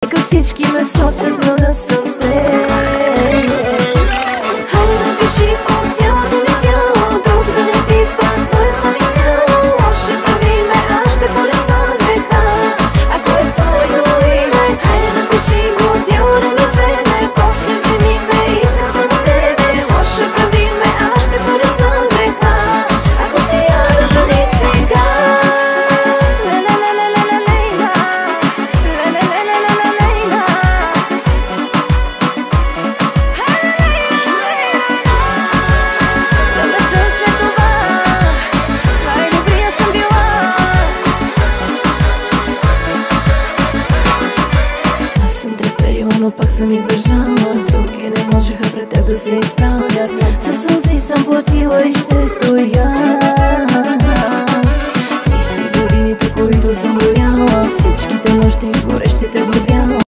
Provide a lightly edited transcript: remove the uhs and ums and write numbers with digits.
Нека всички ме сочат, но да съм с нея. Хайде напиши по цялото ми тяло, друг да не пипа твоя съм изцяло. Лошо прави ме, аз ще понеса греха, ако е своето име. Хайде напиши го, дяло да ми вземе, после вземи ме, искам само тебе. Лошо прави ме, аз ще понеса греха, ако си я бъди сега. Но пак съм издържала, други не можеха пред теб да се изправят. Със сълзи съм платила и ще стоя. 30 годините, които съм брояла, всичките нощи